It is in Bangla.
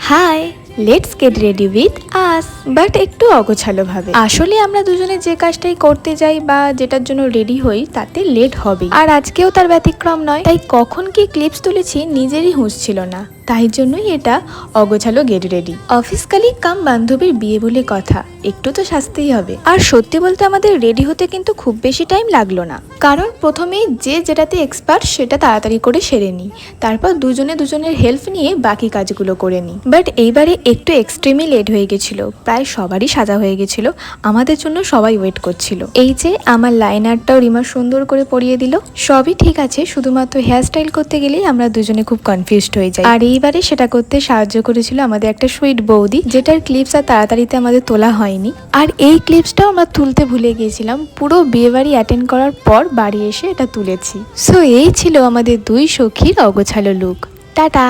High, let's get ready with us. But একটু অগোছালো ভাবে। আসলে আমরা দুজনে যে কাজটাই করতে যাই বা যেটার জন্য রেডি হই তাতে লেট হবে, আর আজকেও তার ব্যতিক্রম নয়। তাই কখন কি ক্লিপস তুলেছি নিজেরই হুঁশ ছিল না, তাই জন্যই এটা অগোছালো গেট রেডি। অফিস কালিগ কাম বান্ধবীর বিয়ে বলে কথা, একটু তো সাজতেই হবে। আর সত্যি বলতে আমাদের রেডি হতে কিন্তু খুব বেশি টাইম লাগলো না, কারণ প্রথমেই যে যেটাতে এক্সপার্ট সেটা তাড়াতাড়ি করে সেরে নিই, তারপর দুজনে দুজনের হেল্প নিয়ে বাকি কাজগুলো করে নিই। বাট এইবারে একটু এক্সট্রিমই লেট হয়ে গেছিল, প্রায় সবারই সাজা হয়ে গেছিল, আমাদের জন্য সবাই ওয়েট করছিল। এই যে আমার লাইনারটাও রিমা সুন্দর করে পরিয়ে দিল। সবই ঠিক আছে, শুধুমাত্র হেয়ার স্টাইল করতে গেলেই আমরা দুজনে খুব কনফিউজড হয়ে যাই। আর এইবারে সেটা করতে সাহায্য করেছিল আমাদের একটা সুইট বৌদি, যেটার ক্লিপস আর তাড়াতাড়িতে আমাদের তোলা হয়নি। আর এই ক্লিপসটাও আমরা তুলতে ভুলে গিয়েছিলাম, পুরো বিয়ে বাড়ি অ্যাটেন্ড করার পর বাড়ি এসে এটা তুলেছি। সো এই ছিল আমাদের দুই সখীর অগোছালো লুক। টাটা।